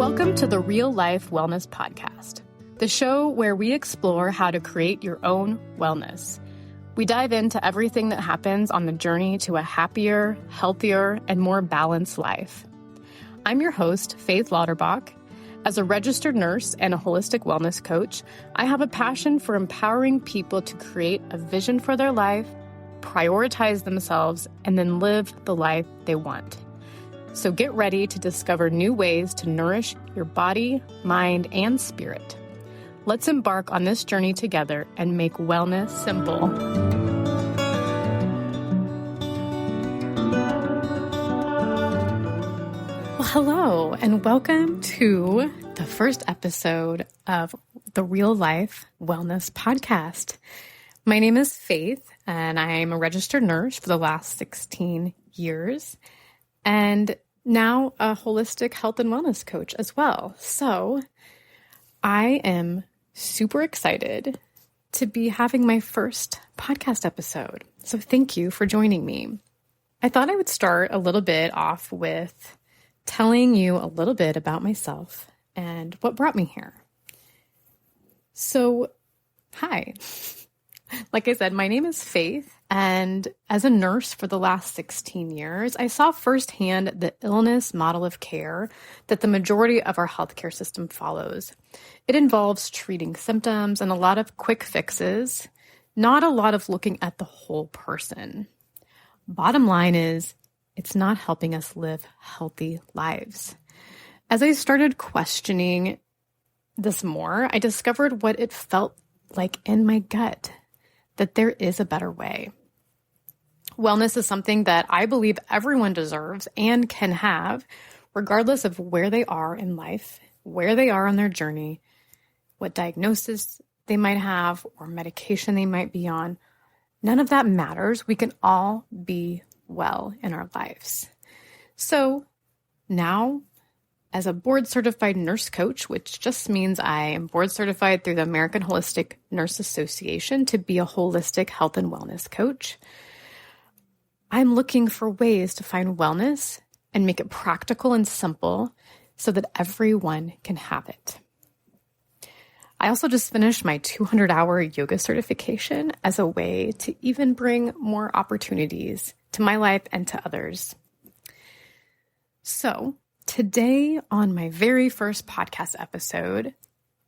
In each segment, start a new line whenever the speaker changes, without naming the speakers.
Welcome to the Real Life Wellness Podcast, the show where we explore how to create your own wellness. We dive into everything that happens on the journey to a happier, healthier, and more balanced life. I'm your host, Faith Lauterbach. As a registered nurse and a holistic wellness coach, I have a passion for empowering people to create a vision for their life, prioritize themselves, and then live the life they want. So get ready to discover new ways to nourish your body, mind, and spirit. Let's embark on this journey together and make wellness simple. Well, hello, and welcome to the first episode of the Real Life Wellness Podcast. My name is Faith, and I'm a registered nurse for the last 16 years, and now a holistic health and wellness coach as well. So I am super excited to be having my first podcast episode. So thank you for joining me. I thought I would start a little bit off with telling you a little bit about myself and what brought me here. So, hi. Like I said, my name is Faith, and as a nurse for the last 16 years, I saw firsthand the illness model of care that the majority of our healthcare system follows. It involves treating symptoms and a lot of quick fixes, not a lot of looking at the whole person. Bottom line is, it's not helping us live healthy lives. As I started questioning this more, I discovered what it felt like in my gut, that there is a better way. Wellness is something that I believe everyone deserves and can have, regardless of where they are in life, where they are on their journey, what diagnosis they might have or medication they might be on. None of that matters. We can all be well in our lives. So now, as a board certified nurse coach, which just means I am board certified through the American Holistic Nurse Association to be a holistic health and wellness coach, I'm looking for ways to find wellness and make it practical and simple so that everyone can have it. I also just finished my 200-hour yoga certification as a way to even bring more opportunities to my life and to others. So, today, on my very first podcast episode,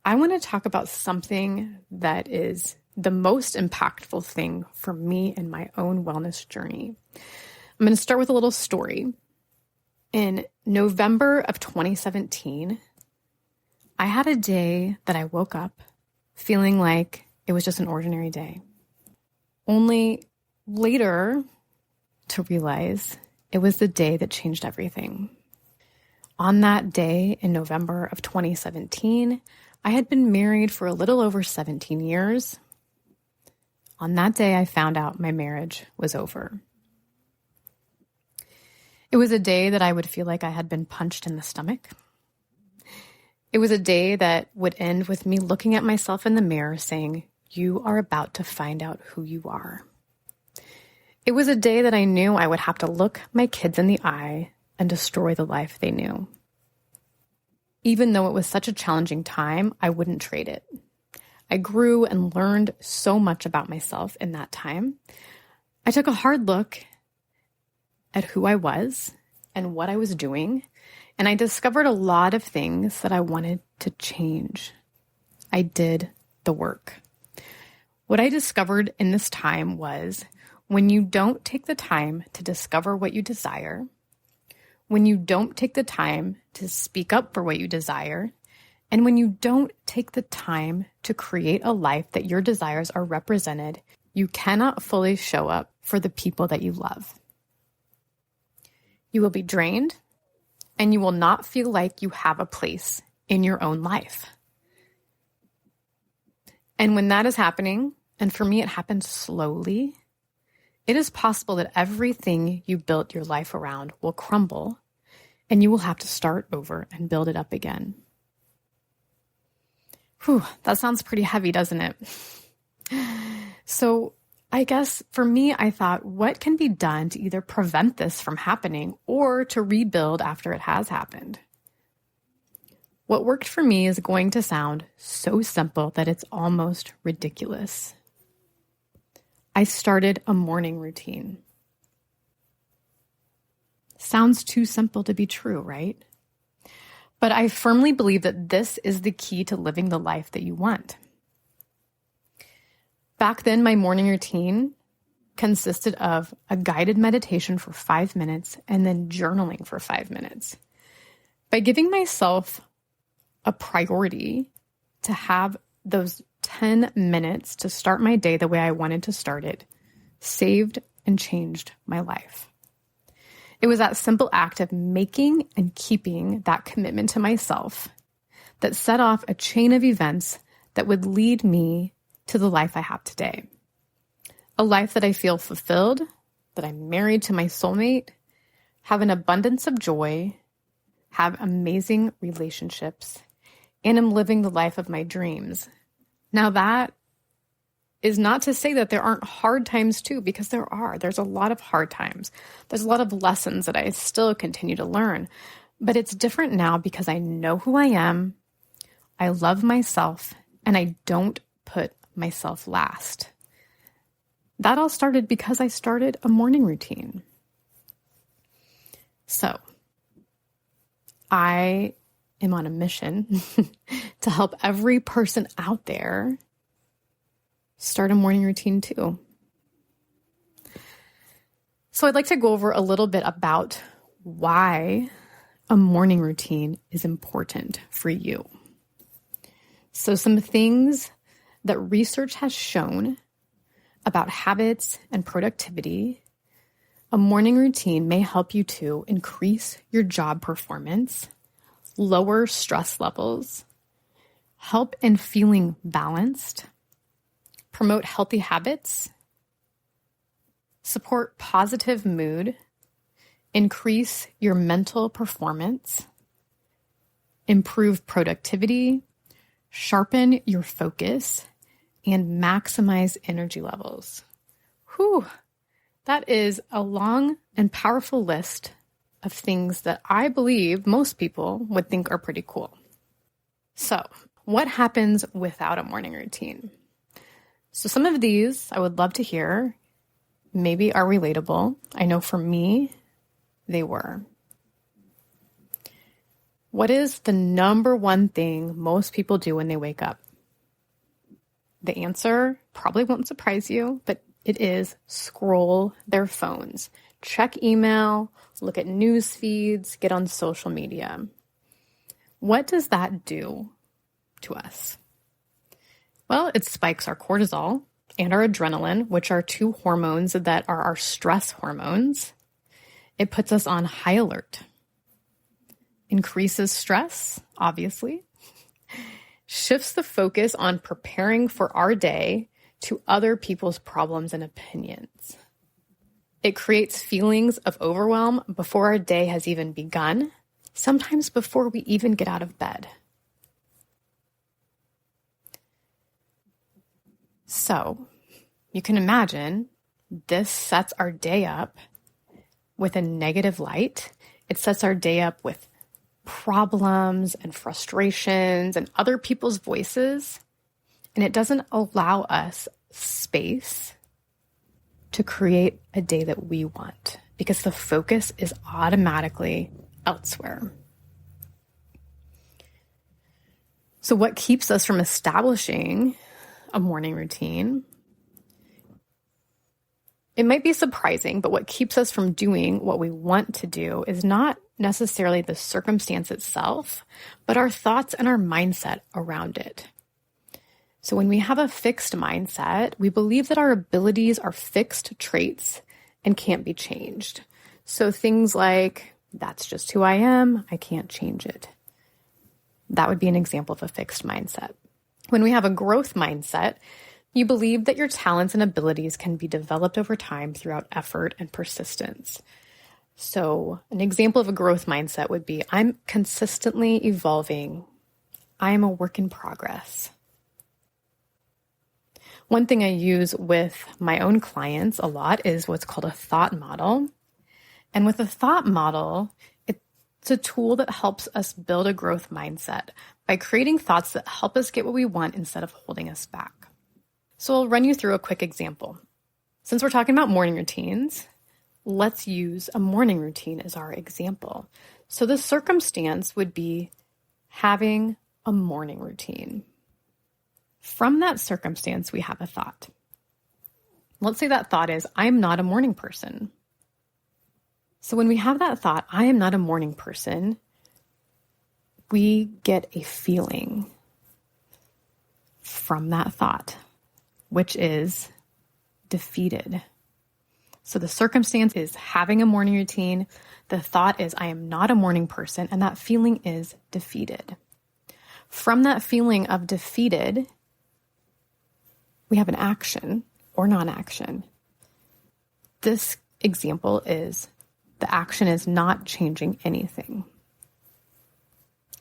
I want to talk about something that is the most impactful thing for me in my own wellness journey. I'm going to start with a little story. In November of 2017, I had a day that I woke up feeling like it was just an ordinary day. Only later to realize it was the day that changed everything. On that day in November of 2017, I had been married for a little over 17 years. On that day, I found out my marriage was over. It was a day that I would feel like I had been punched in the stomach. It was a day that would end with me looking at myself in the mirror saying, "You are about to find out who you are." It was a day that I knew I would have to look my kids in the eye and destroy the life they knew. Even though it was such a challenging time, I wouldn't trade it. I grew and learned so much about myself in that time. I took a hard look at who I was and what I was doing, and I discovered a lot of things that I wanted to change. I did the work. What I discovered in this time was when you don't take the time to discover what you desire, when you don't take the time to speak up for what you desire, and when you don't take the time to create a life that your desires are represented, you cannot fully show up for the people that you love. You will be drained, and you will not feel like you have a place in your own life. And when that is happening, and for me it happens slowly, it is possible that everything you built your life around will crumble, and you will have to start over and build it up again. Whew, that sounds pretty heavy, doesn't it? So I guess for me, I thought, what can be done to either prevent this from happening or to rebuild after it has happened? What worked for me is going to sound so simple that it's almost ridiculous. I started a morning routine. Sounds too simple to be true, right? But I firmly believe that this is the key to living the life that you want. Back then, my morning routine consisted of a guided meditation for 5 minutes and then journaling for 5 minutes. By giving myself a priority to have those 10 minutes to start my day the way I wanted to start it, saved and changed my life. It was that simple act of making and keeping that commitment to myself that set off a chain of events that would lead me to the life I have today. A life that I feel fulfilled, that I'm married to my soulmate, have an abundance of joy, have amazing relationships, and am living the life of my dreams. Now that is not to say that there aren't hard times too, because there are. There's a lot of hard times. There's a lot of lessons that I still continue to learn. But it's different now because I know who I am, I love myself, and I don't put myself last. That all started because I started a morning routine. So, I am on a mission to help every person out there start a morning routine too. So I'd like to go over a little bit about why a morning routine is important for you. So some things that research has shown about habits and productivity. A morning routine may help you to increase your job performance, lower stress levels, help in feeling balanced, promote healthy habits, support positive mood, increase your mental performance, improve productivity, sharpen your focus, and maximize energy levels. Whew, that is a long and powerful list of things that I believe most people would think are pretty cool. So, what happens without a morning routine? So some of these I would love to hear, maybe are relatable. I know for me, they were. What is the number one thing most people do when they wake up? The answer probably won't surprise you, but it is scroll their phones, check email, look at news feeds, get on social media. What does that do to us? Well, it spikes our cortisol and our adrenaline, which are two hormones that are our stress hormones. It puts us on high alert. Increases stress, obviously. Shifts the focus on preparing for our day to other people's problems and opinions. It creates feelings of overwhelm before our day has even begun, sometimes before we even get out of bed. So, you can imagine this sets our day up with a negative light. It sets our day up with problems and frustrations and other people's voices, and it doesn't allow us space to create a day that we want because the focus is automatically elsewhere. So what keeps us from establishing a morning routine? It might be surprising, but what keeps us from doing what we want to do is not necessarily the circumstance itself, but our thoughts and our mindset around it. So when we have a fixed mindset, we believe that our abilities are fixed traits and can't be changed. So things like, that's just who I am, I can't change it. That would be an example of a fixed mindset. When we have a growth mindset, you believe that your talents and abilities can be developed over time throughout effort and persistence. So an example of a growth mindset would be, I'm consistently evolving. I am a work in progress. One thing I use with my own clients a lot is what's called a thought model. And with a thought model, It's a tool that helps us build a growth mindset by creating thoughts that help us get what we want instead of holding us back. So I'll run you through a quick example. Since we're talking about morning routines, let's use a morning routine as our example. So the circumstance would be having a morning routine. From that circumstance, we have a thought. Let's say that thought is, I'm not a morning person. So when we have that thought, I am not a morning person, we get a feeling from that thought, which is defeated. So the circumstance is having a morning routine. The thought is, I am not a morning person, and that feeling is defeated. From that feeling of defeated, we have an action or non-action. This example is the action is not changing anything.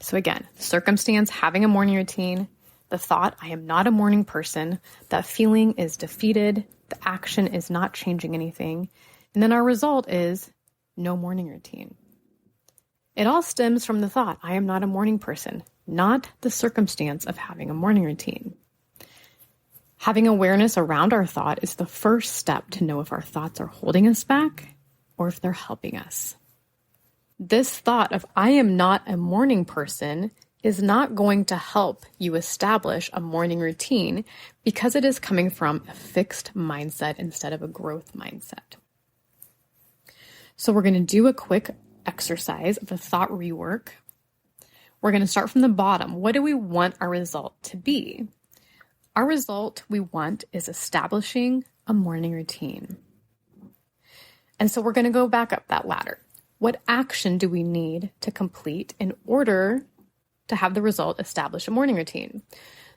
So again, circumstance, having a morning routine, the thought, I am not a morning person, that feeling is defeated, the action is not changing anything, and then our result is no morning routine. It all stems from the thought, I am not a morning person, not the circumstance of having a morning routine. Having awareness around our thought is the first step to know if our thoughts are holding us back or if they're helping us. This thought of I am not a morning person is not going to help you establish a morning routine because it is coming from a fixed mindset instead of a growth mindset. So we're going to do a quick exercise of a thought rework. We're going to start from the bottom. What do we want our result to be? Our result we want is establishing a morning routine. And so we're going to go back up that ladder. What action do we need to complete in order to have the result establish a morning routine?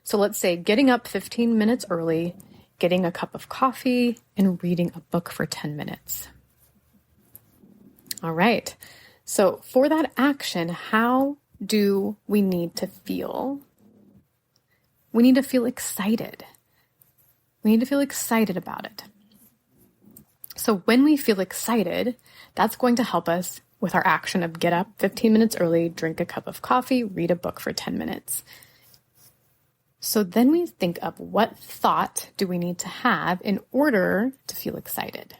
So let's say getting up 15 minutes early, getting a cup of coffee, and reading a book for 10 minutes. All right. So for that action, how do we need to feel? We need to feel excited. We need to feel excited about it. So when we feel excited, that's going to help us with our action of get up 15 minutes early, drink a cup of coffee, read a book for 10 minutes. So then we think of what thought do we need to have in order to feel excited?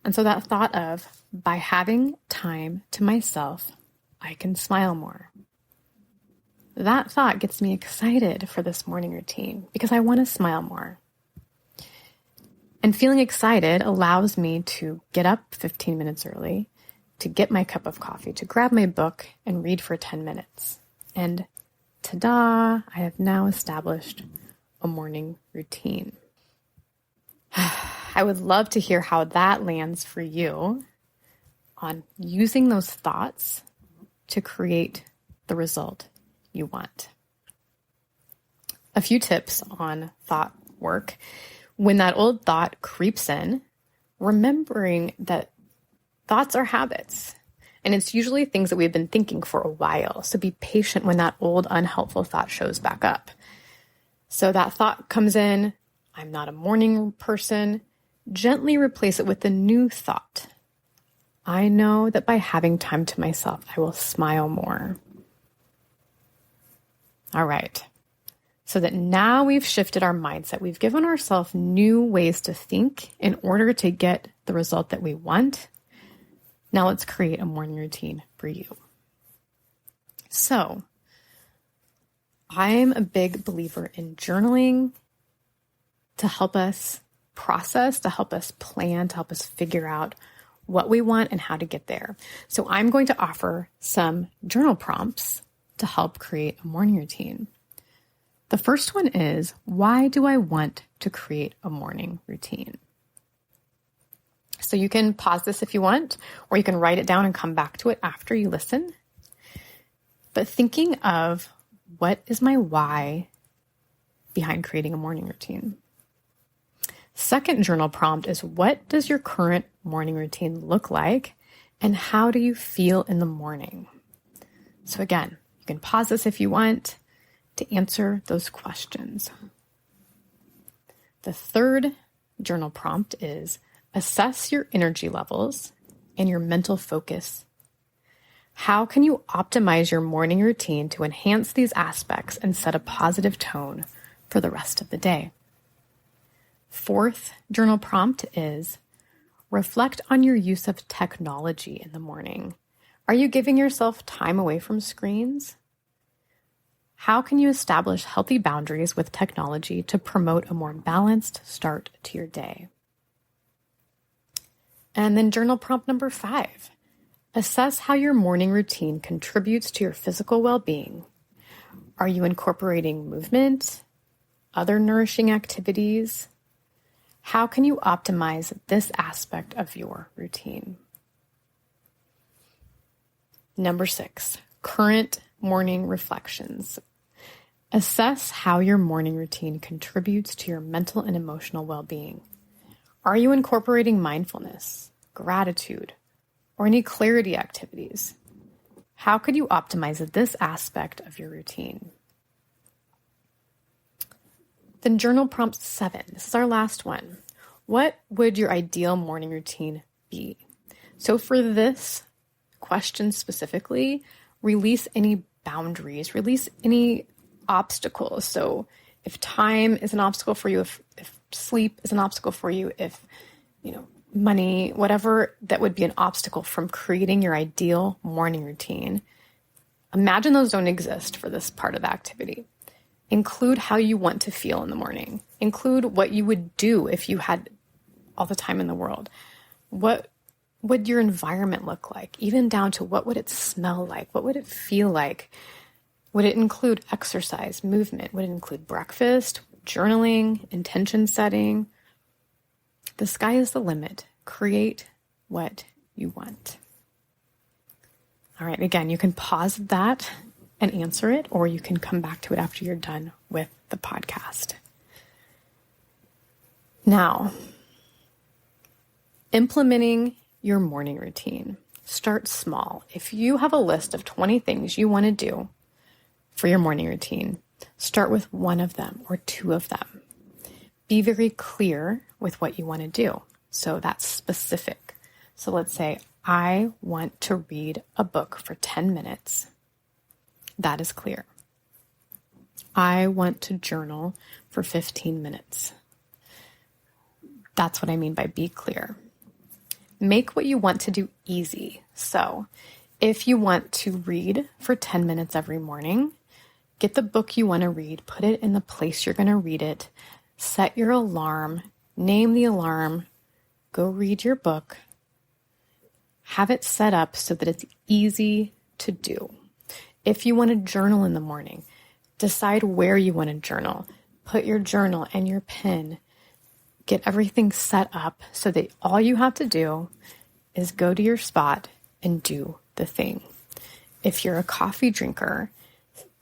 And so that thought of, by having time to myself, I can smile more. That thought gets me excited for this morning routine because I want to smile more. And feeling excited allows me to get up 15 minutes early, to get my cup of coffee, to grab my book and read for 10 minutes. And ta-da, I have now established a morning routine. I would love to hear how that lands for you on using those thoughts to create the result you want. A few tips on thought work. When that old thought creeps in, remembering that thoughts are habits, and it's usually things that we've been thinking for a while. So be patient when that old unhelpful thought shows back up. So that thought comes in, I'm not a morning person. Gently replace it with the new thought. I know that by having time to myself, I will smile more. All right. So that now we've shifted our mindset. We've given ourselves new ways to think in order to get the result that we want. Now let's create a morning routine for you. So I'm a big believer in journaling to help us process, to help us plan, to help us figure out what we want and how to get there. So I'm going to offer some journal prompts to help create a morning routine. The first one is, why do I want to create a morning routine? So you can pause this if you want, or you can write it down and come back to it after you listen. But thinking of what is my why behind creating a morning routine? Second journal prompt is, what does your current morning routine look like, and how do you feel in the morning? So again, you can pause this if you want to answer those questions. The third journal prompt is, assess your energy levels and your mental focus How can you optimize your morning routine to enhance these aspects and set a positive tone for the rest of the day? Fourth journal prompt is reflect on your use of technology in the morning. Are you giving yourself time away from screens? How can you establish healthy boundaries with technology to promote a more balanced start to your day? And then journal prompt number 5. Assess how your morning routine contributes to your physical well-being. Are you incorporating movement, other nourishing activities? How can you optimize this aspect of your routine? Number 6, current morning reflections. Assess how your morning routine contributes to your mental and emotional well-being. Are you incorporating mindfulness, gratitude, or any clarity activities? How could you optimize this aspect of your routine? Then journal prompt 7. This is our last one. What would your ideal morning routine be? So for this question specifically, release any boundaries, release any obstacles. So if time is an obstacle for you, if sleep is an obstacle for you, if money, whatever that would be an obstacle from creating your ideal morning routine, imagine those don't exist for this part of the activity. Include how you want to feel in the morning. Include what you would do if you had all the time in the world. What would your environment look like? Even down to what would it smell like? What would it feel like? Would it include exercise, movement? Would it include breakfast, journaling, intention setting? The sky is the limit. Create what you want. All right, again, you can pause that and answer it, or you can come back to it after you're done with the podcast. Now, implementing your morning routine. Start small. If you have a list of 20 things you want to do for your morning routine, start with one of them or two of them. Be very clear with what you want to do. So that's specific. So let's say I want to read a book for 10 minutes. That is clear. I want to journal for 15 minutes. That's what I mean by be clear. Make what you want to do easy. So if you want to read for 10 minutes every morning, get the book you want to read, put it in the place you're going to read it, set your alarm, name the alarm, go read your book, have it set up so that it's easy to do. If you want to journal in the morning, decide where you want to journal. Put your journal and your pen. Get everything set up so that all you have to do is go to your spot and do the thing. If you're a coffee drinker,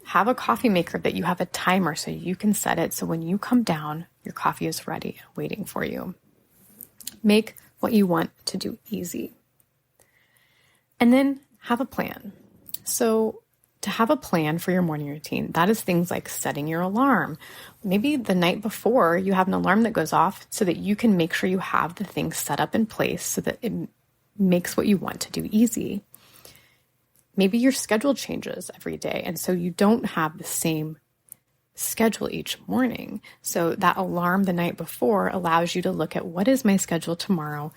have a coffee maker that you have a timer so you can set it so when you come down, your coffee is ready, waiting for you. Make what you want to do easy. And then have a plan. So to have a plan for your morning routine, that is things like setting your alarm. Maybe the night before you have an alarm that goes off so that you can make sure you have the things set up in place so that it makes what you want to do easy. Maybe your schedule changes every day, and so you don't have the same schedule each morning. So that alarm the night before allows you to look at what is my schedule tomorrow,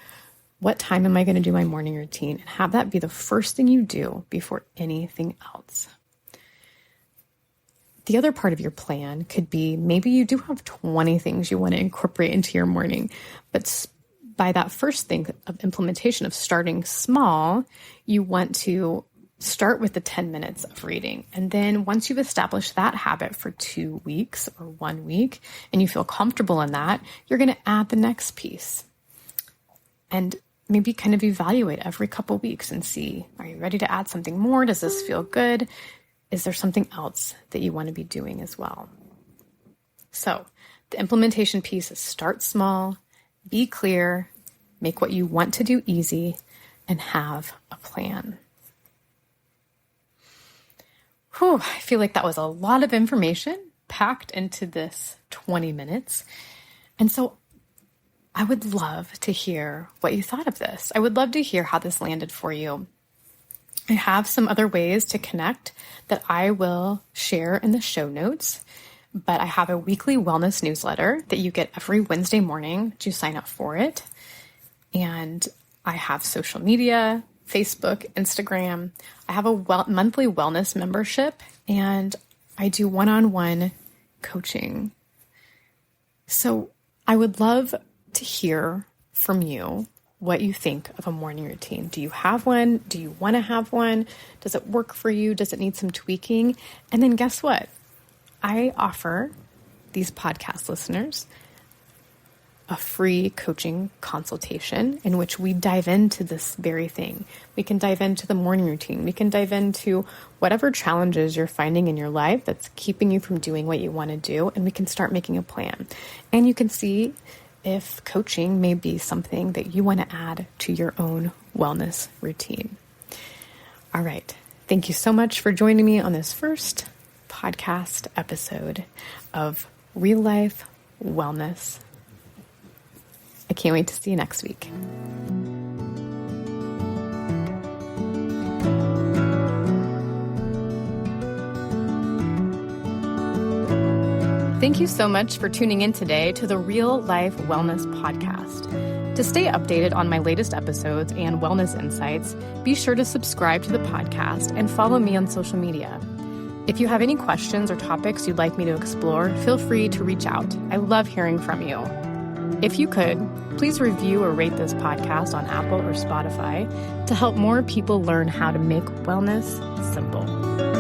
what time am I going to do my morning routine, and have that be the first thing you do before anything else. The other part of your plan could be maybe you do have 20 things you want to incorporate into your morning, but by that first thing of implementation of starting small, you want to start with the 10 minutes of reading. And then once you've established that habit for 2 weeks or 1 week, and you feel comfortable in that, you're going to add the next piece. And maybe kind of evaluate every couple weeks and see, are you ready to add something more? Does this feel good? Is there something else that you want to be doing as well? So the implementation piece is start small, be clear, make what you want to do easy, and have a plan. Whew, I feel like that was a lot of information packed into this 20 minutes. And so I would love to hear what you thought of this. I would love to hear how this landed for you. I have some other ways to connect that I will share in the show notes, but I have a weekly wellness newsletter that you get every Wednesday morning to sign up for it. And I have social media, Facebook, Instagram. I have a monthly wellness membership, and I do one-on-one coaching. So I would love to hear from you what you think of a morning routine. Do you have one? Do you want to have one? Does it work for you? Does it need some tweaking? And then guess what? I offer these podcast listeners a free coaching consultation in which we dive into this very thing. We can dive into the morning routine. We can dive into whatever challenges you're finding in your life that's keeping you from doing what you want to do, and we can start making a plan. And you can see if coaching may be something that you want to add to your own wellness routine. All right. Thank you so much for joining me on this first podcast episode of Real Life Wellness. I can't wait to see you next week. Thank you so much for tuning in today to the Real Life Wellness Podcast. To stay updated on my latest episodes and wellness insights, be sure to subscribe to the podcast and follow me on social media. If you have any questions or topics you'd like me to explore, feel free to reach out. I love hearing from you. If you could, please review or rate this podcast on Apple or Spotify to help more people learn how to make wellness simple.